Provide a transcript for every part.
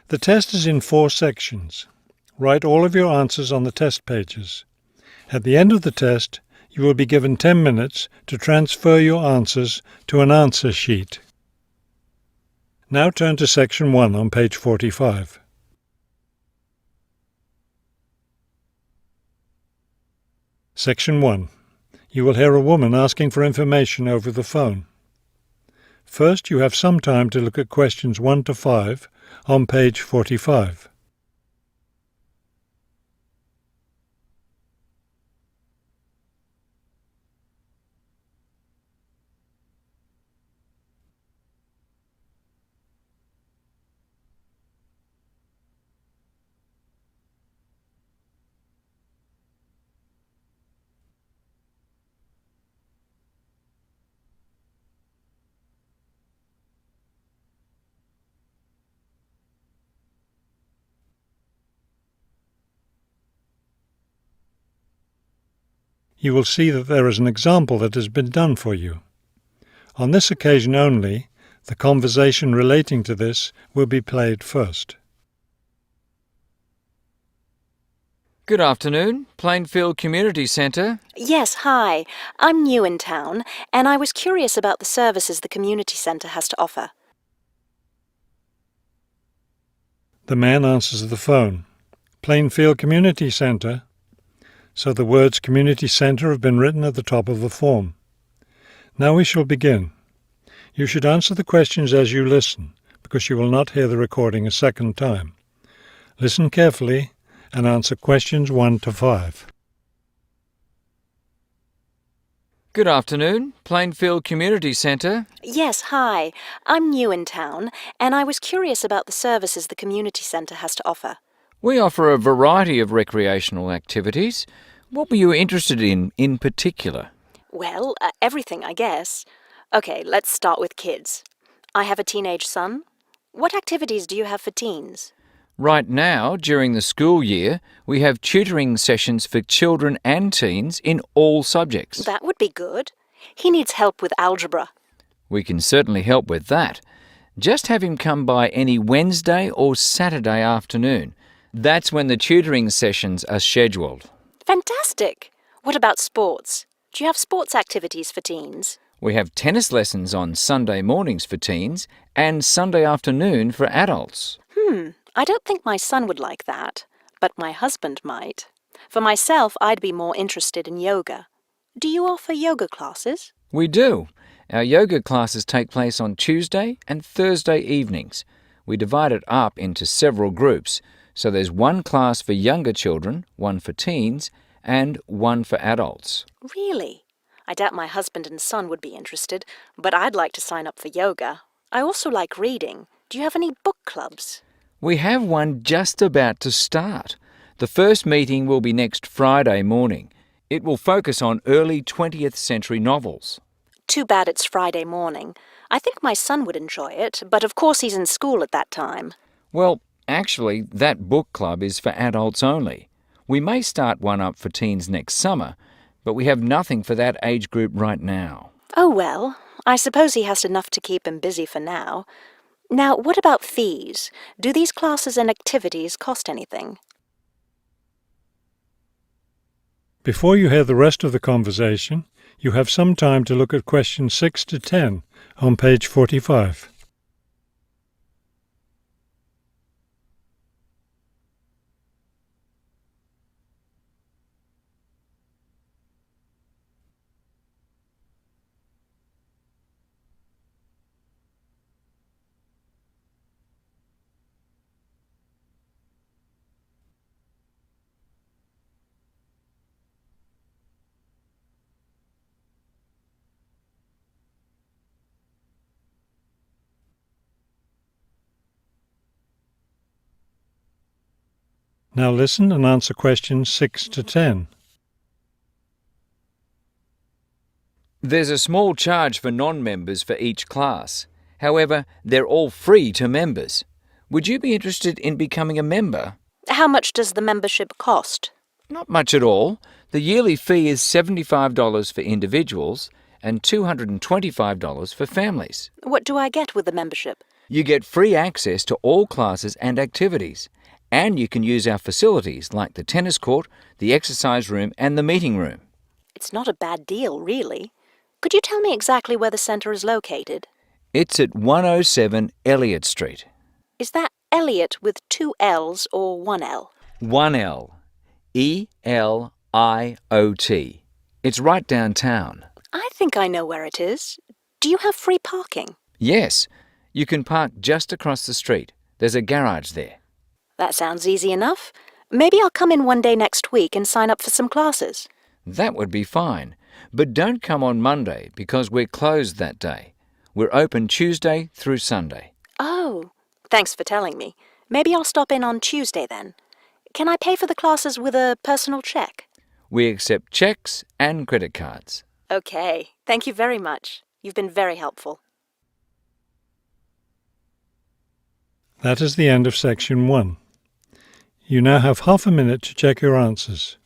The test is in 4 sections. Write all of your answers on the test pages. At the end of the test, you will be given 10 minutes to transfer your answers to an answer sheet. Now turn to Section 1 on page 45. Section 1. You will hear a woman asking for information over the phone. First, you have some time to look at questions 1 to 5 on page 45. You will see that there is an example that has been done for you. On this occasion only, the conversation relating to this will be played first. Good afternoon, Plainfield Community Centre. Yes, hi. I'm new in town, and I was curious about the services the community centre has to offer. The man answers the phone. Plainfield Community Centre. So the words Community Centre have been written at the top of the form. Now we shall begin. You should answer the questions as you listen, because you will not hear the recording a second time. Listen carefully and answer questions 1 to 5. Good afternoon, Plainfield Community Centre. Yes, hi. I'm new in town, and I was curious about the services the community centre has to offer. We offer a variety of recreational activities. What were you interested in particular? Well, everything, I guess. Okay, let's start with kids. I have a teenage son. What activities do you have for teens? Right now, during the school year, we have tutoring sessions for children and teens in all subjects. That would be good. He needs help with algebra. We can certainly help with that. Just have him come by any Wednesday or Saturday afternoon. That's when the tutoring sessions are scheduled. Fantastic! What about sports? Do you have sports activities for teens? We have tennis lessons on Sunday mornings for teens and Sunday afternoon for adults. I don't think my son would like that, but my husband might. For myself, I'd be more interested in yoga. Do you offer yoga classes? We do. Our yoga classes take place on Tuesday and Thursday evenings. We divide it up into several groups, so there's one class for younger children, one for teens, and one for adults. Really? I doubt my husband and son would be interested, but I'd like to sign up for yoga. I also like reading. Do you have any book clubs? We have one just about to start. The first meeting will be next Friday morning. It will focus on early 20th century novels. Too bad it's Friday morning. I think my son would enjoy it, but of course he's in school at that time. Well, actually, that book club is for adults only. We may start one up for teens next summer, but we have nothing for that age group right now. Oh well, I suppose he has enough to keep him busy for now. Now, what about fees? Do these classes and activities cost anything? Before you hear the rest of the conversation, you have some time to look at questions 6 to 10 on page 45. Now listen and answer questions 6 to 10. There's a small charge for non-members for each class. However, they're all free to members. Would you be interested in becoming a member? How much does the membership cost? Not much at all. The yearly fee is $75 for individuals and $225 for families. What do I get with the membership? You get free access to all classes and activities, and you can use our facilities like the tennis court, the exercise room, and the meeting room. It's not a bad deal, really. Could you tell me exactly where the centre is located? It's at 107 Elliott Street. Is that Elliot with 2 L's or 1 L? 1L. E-L-I-O-T. It's right downtown. I think I know where it is. Do you have free parking? Yes, you can park just across the street. There's a garage there. That sounds easy enough. Maybe I'll come in one day next week and sign up for some classes. That would be fine. But don't come on Monday because we're closed that day. We're open Tuesday through Sunday. Oh, thanks for telling me. Maybe I'll stop in on Tuesday then. Can I pay for the classes with a personal cheque? We accept cheques and credit cards. Okay, thank you very much. You've been very helpful. That is the end of section 1. You now have half a minute to check your answers.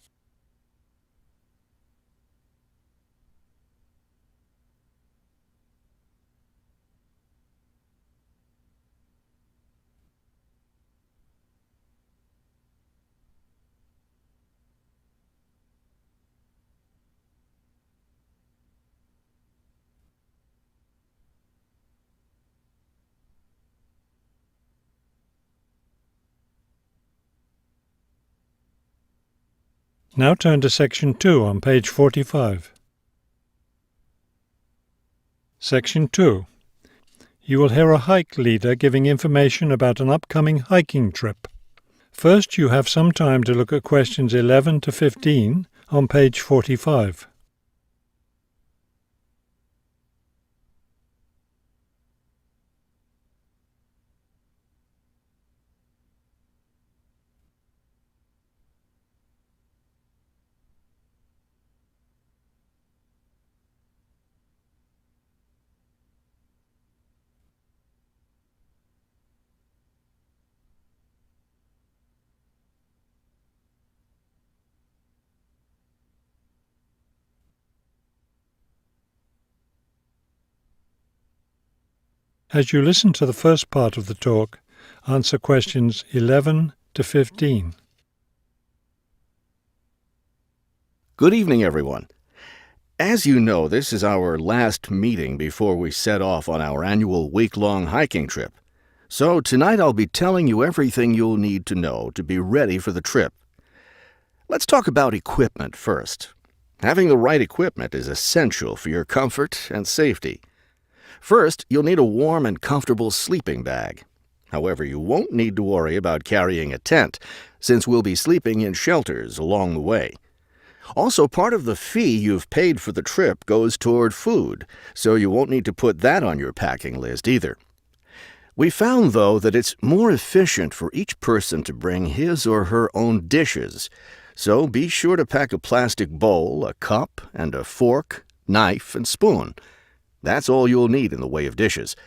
Now turn to section 2 on page 45. Section 2. You will hear a hike leader giving information about an upcoming hiking trip. First, you have some time to look at questions 11 to 15 on page 45. As you listen to the first part of the talk, answer questions 11 to 15. Good evening, everyone. As you know, this is our last meeting before we set off on our annual week-long hiking trip. So tonight I'll be telling you everything you'll need to know to be ready for the trip. Let's talk about equipment first. Having the right equipment is essential for your comfort and safety. First, you'll need a warm and comfortable sleeping bag. However, you won't need to worry about carrying a tent, since we'll be sleeping in shelters along the way. Also, part of the fee you've paid for the trip goes toward food, so you won't need to put that on your packing list either. We found, though, that it's more efficient for each person to bring his or her own dishes, so be sure to pack a plastic bowl, a cup, and a fork, knife, and spoon. That's all you'll need in the way of dishes.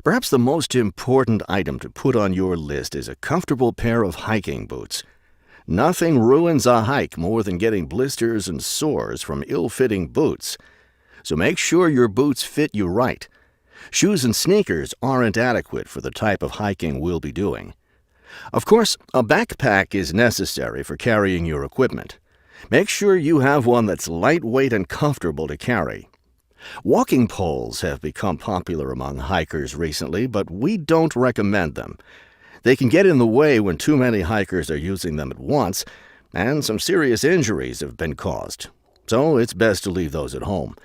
Perhaps the most important item to put on your list is a comfortable pair of hiking boots. Nothing ruins a hike more than getting blisters and sores from ill-fitting boots. So make sure your boots fit you right. Shoes and sneakers aren't adequate for the type of hiking we'll be doing. Of course, a backpack is necessary for carrying your equipment. Make sure you have one that's lightweight and comfortable to carry. Walking poles have become popular among hikers recently, but we don't recommend them. They can get in the way when too many hikers are using them at once, and some serious injuries have been caused. So it's best to leave those at home.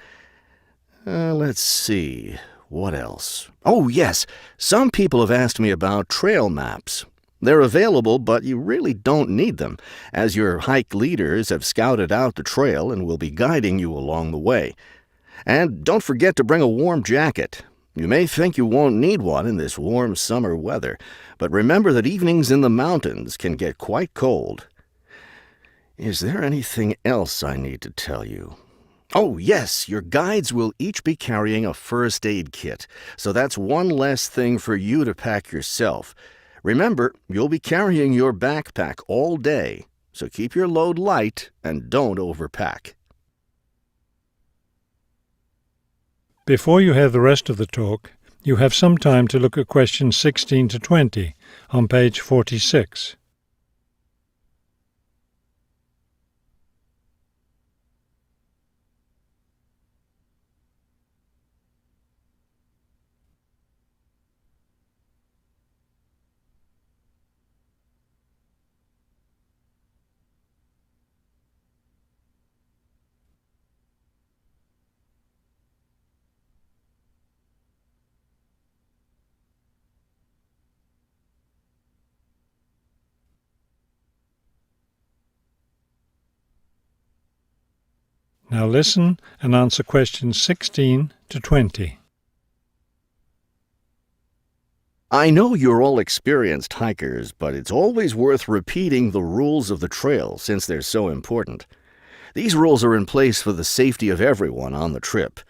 Let's see. What else? Oh, yes. Some people have asked me about trail maps. They're available, but you really don't need them, as your hike leaders have scouted out the trail and will be guiding you along the way. And don't forget to bring a warm jacket. You may think you won't need one in this warm summer weather, but remember that evenings in the mountains can get quite cold. Is there anything else I need to tell you? Oh, yes, your guides will each be carrying a first aid kit, so that's one less thing for you to pack yourself. Remember, you'll be carrying your backpack all day, so keep your load light and don't overpack. Before you hear the rest of the talk, You have some time to look at questions 16 to 20 on page 46. Now listen and answer questions 16 to 20. I know you're all experienced hikers, but it's always worth repeating the rules of the trail since they're so important. These rules are in place for the safety of everyone on the trip.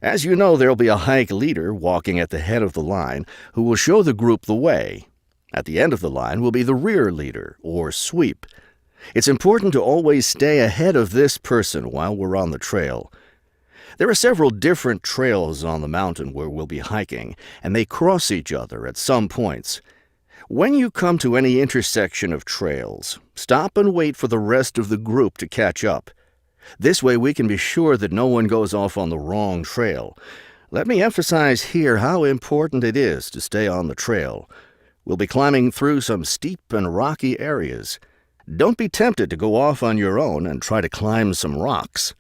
As you know, there'll be a hike leader walking at the head of the line who will show the group the way. At the end of the line will be the rear leader, or sweep. It's important to always stay ahead of this person while we're on the trail. There are several different trails on the mountain where we'll be hiking, and they cross each other at some points. When you come to any intersection of trails, stop and wait for the rest of the group to catch up. This way we can be sure that no one goes off on the wrong trail. Let me emphasize here how important it is to stay on the trail. We'll be climbing through some steep and rocky areas. Don't be tempted to go off on your own and try to climb some rocks.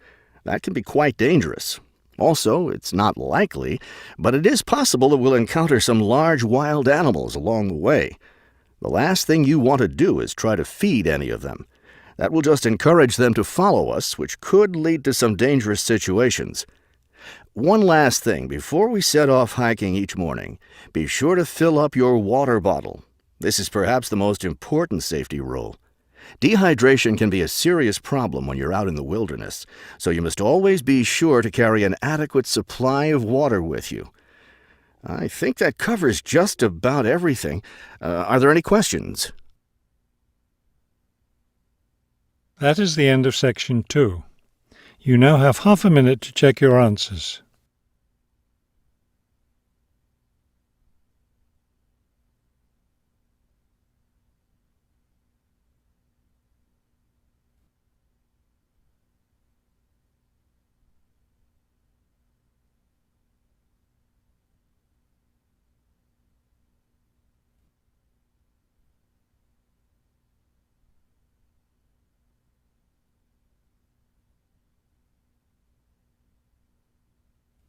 That can be quite dangerous. Also, it's not likely, but it is possible that we'll encounter some large wild animals along the way. The last thing you want to do is try to feed any of them. That will just encourage them to follow us, which could lead to some dangerous situations. One last thing before we set off hiking each morning, be sure to fill up your water bottle. This is perhaps the most important safety rule. Dehydration can be a serious problem when you're out in the wilderness, so you must always be sure to carry an adequate supply of water with you. I think that covers just about everything. Are there any questions? That is the end of section 2. You now have half a minute to check your answers.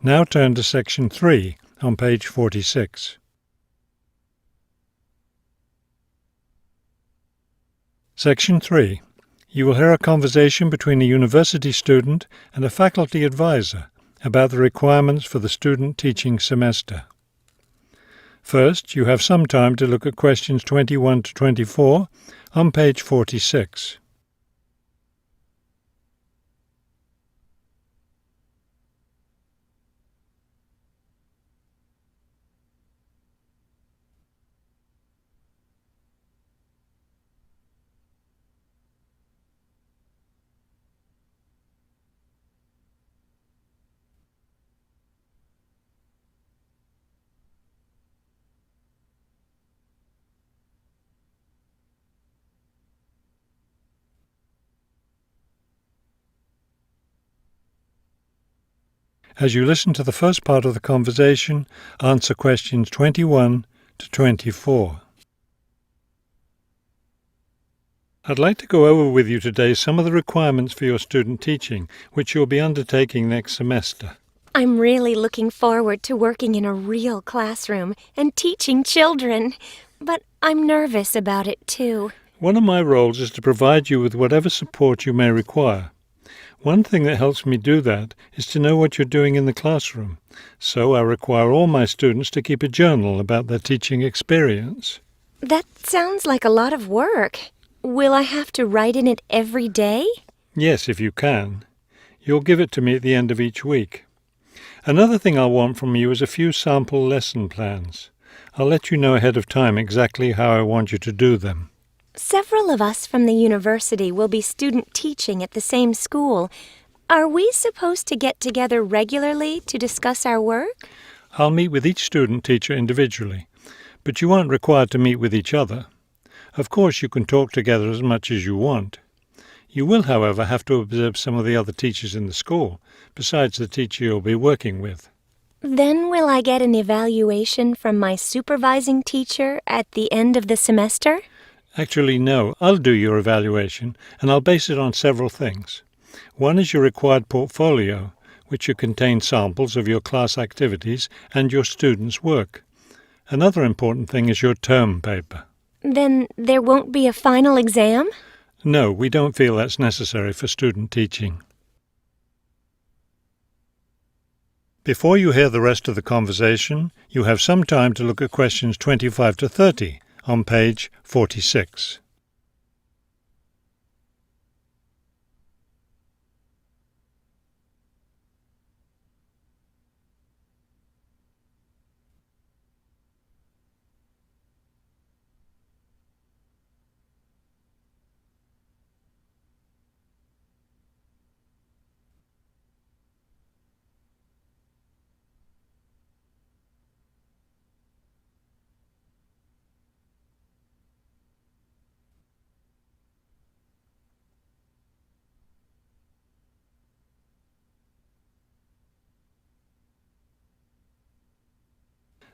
Now turn to section 3 on page 46. Section 3. You will hear a conversation between a university student and a faculty advisor about the requirements for the student teaching semester. First, you have some time to look at questions 21 to 24 on page 46. As you listen to the first part of the conversation, answer questions 21 to 24. I'd like to go over with you today some of the requirements for your student teaching, which you'll be undertaking next semester. I'm really looking forward to working in a real classroom and teaching children, but I'm nervous about it too. One of my roles is to provide you with whatever support you may require. One thing that helps me do that is to know what you're doing in the classroom, so I require all my students to keep a journal about their teaching experience. That sounds like a lot of work. Will I have to write in it every day? Yes, if you can. You'll give it to me at the end of each week. Another thing I'll want from you is a few sample lesson plans. I'll let you know ahead of time exactly how I want you to do them. Several of us from the university will be student teaching at the same school. Are we supposed to get together regularly to discuss our work? I'll meet with each student teacher individually, but you aren't required to meet with each other. Of course, you can talk together as much as you want. You will, however, have to observe some of the other teachers in the school, besides the teacher you'll be working with. Then will I get an evaluation from my supervising teacher at the end of the semester? Actually, no. I'll do your evaluation, and I'll base it on several things. One is your required portfolio, which should contain samples of your class activities and your students' work. Another important thing is your term paper. Then there won't be a final exam? No, we don't feel that's necessary for student teaching. Before you hear the rest of the conversation, you have some time to look at questions 25 to 30 on page 46.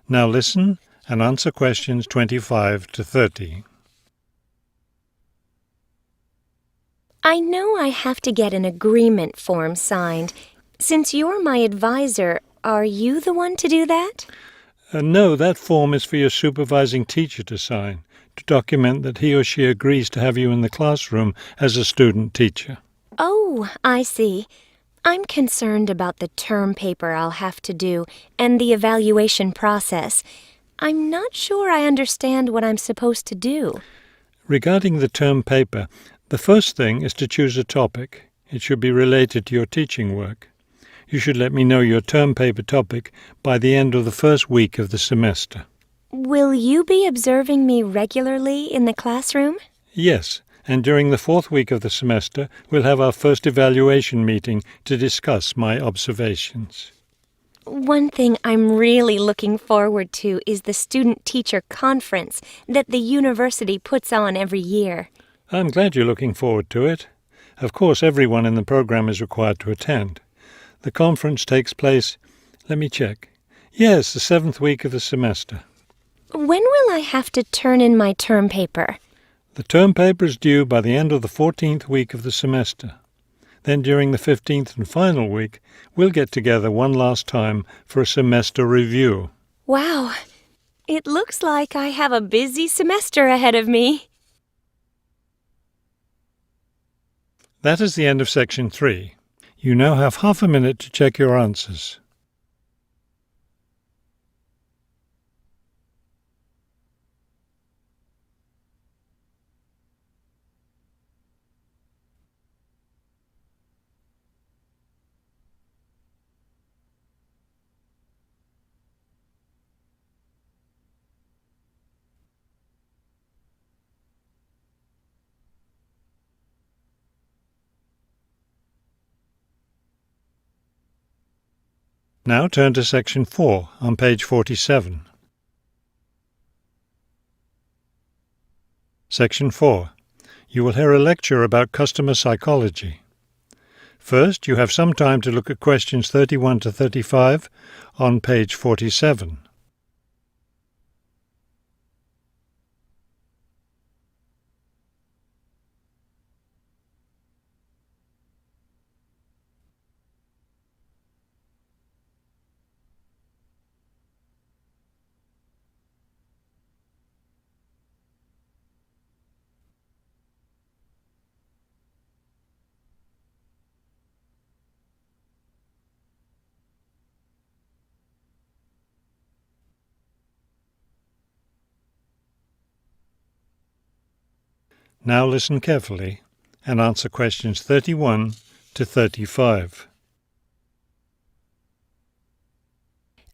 Now listen and answer questions 25 to 30. I know I have to get an agreement form signed. Since you're my advisor, are you the one to do that? No, that form is for your supervising teacher to sign, to document that he or she agrees to have you in the classroom as a student teacher. Oh, I see. I'm concerned about the term paper I'll have to do and the evaluation process. I'm not sure I understand what I'm supposed to do. Regarding the term paper, the first thing is to choose a topic. It should be related to your teaching work. You should let me know your term paper topic by the end of the first week of the semester. Will you be observing me regularly in the classroom? Yes, and during the fourth week of the semester, we'll have our first evaluation meeting to discuss my observations. One thing I'm really looking forward to is the student-teacher conference that the university puts on every year. I'm glad you're looking forward to it. Of course, everyone in the program is required to attend. The conference takes place, let me check. Yes, the seventh week of the semester. When will I have to turn in my term paper? The term paper is due by the end of the 14th week of the semester. Then during the 15th and final week, we'll get together one last time for a semester review. Wow, it looks like I have a busy semester ahead of me. That is the end of section 3. You now have half a minute to check your answers. Now turn to section 4 on page 47. Section 4. You will hear a lecture about customer psychology. First, you have some time to look at questions 31 to 35 on page 47. Now listen carefully and answer questions 31 to 35.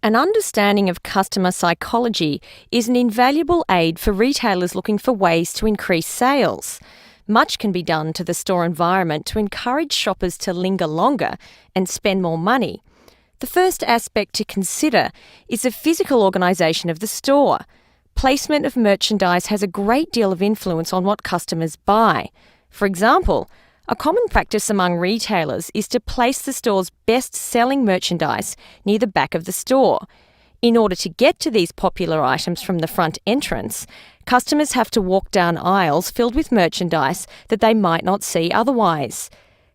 An understanding of customer psychology is an invaluable aid for retailers looking for ways to increase sales. Much can be done to the store environment to encourage shoppers to linger longer and spend more money. The first aspect to consider is the physical organisation of the store. Placement of merchandise has a great deal of influence on what customers buy. For example, a common practice among retailers is to place the store's best-selling merchandise near the back of the store. In order to get to these popular items from the front entrance, customers have to walk down aisles filled with merchandise that they might not see otherwise.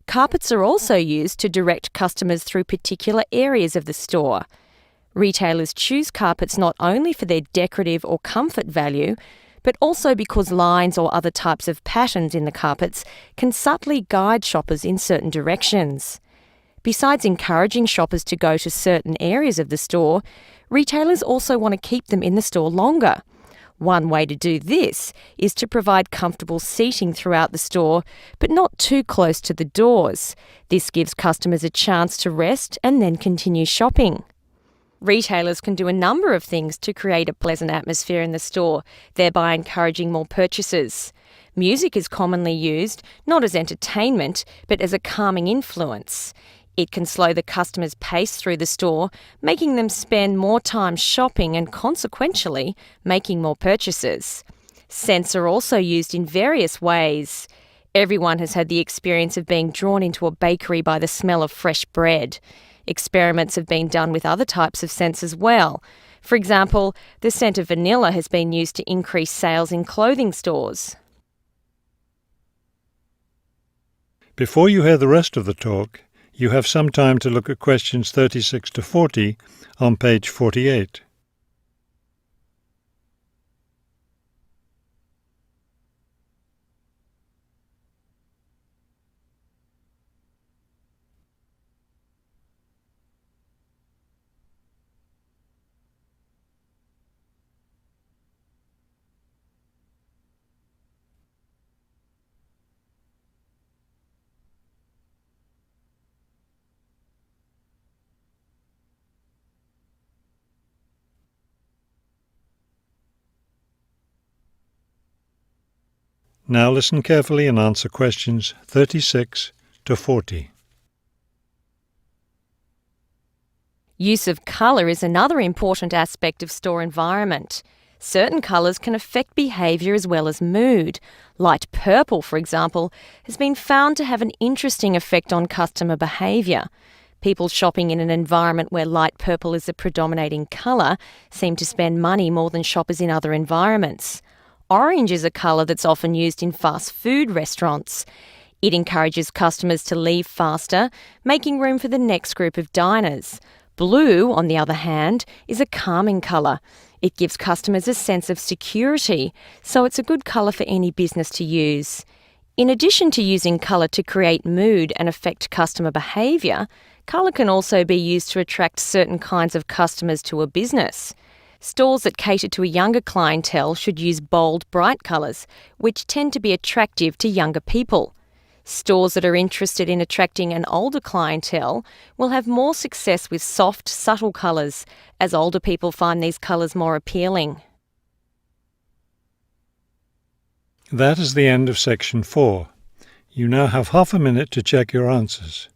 Carpets are also used to direct customers through particular areas of the store. Retailers choose carpets not only for their decorative or comfort value, but also because lines or other types of patterns in the carpets can subtly guide shoppers in certain directions. Besides encouraging shoppers to go to certain areas of the store, retailers also want to keep them in the store longer. One way to do this is to provide comfortable seating throughout the store, but not too close to the doors. This gives customers a chance to rest and then continue shopping. Retailers can do a number of things to create a pleasant atmosphere in the store, thereby encouraging more purchases. Music is commonly used, not as entertainment, but as a calming influence. It can slow the customer's pace through the store, making them spend more time shopping and consequentially making more purchases. Scents are also used in various ways. Everyone has had the experience of being drawn into a bakery by the smell of fresh bread. Experiments have been done with other types of scents as well. For example, the scent of vanilla has been used to increase sales in clothing stores. Before you hear the rest of the talk, you have some time to look at questions 36 to 40 on page 48. Now listen carefully and answer questions 36 to 40. Use of colour is another important aspect of store environment. Certain colours can affect behaviour as well as mood. Light purple, for example, has been found to have an interesting effect on customer behaviour. People shopping in an environment where light purple is the predominating colour seem to spend money more than shoppers in other environments. Orange is a colour that's often used in fast food restaurants. It encourages customers to leave faster, making room for the next group of diners. Blue, on the other hand, is a calming colour. It gives customers a sense of security, so it's a good colour for any business to use. In addition to using colour to create mood and affect customer behaviour, colour can also be used to attract certain kinds of customers to a business. Stores that cater to a younger clientele should use bold, bright colours, which tend to be attractive to younger people. Stores that are interested in attracting an older clientele will have more success with soft, subtle colours, as older people find these colours more appealing. That is the end of section 4. You now have half a minute to check your answers.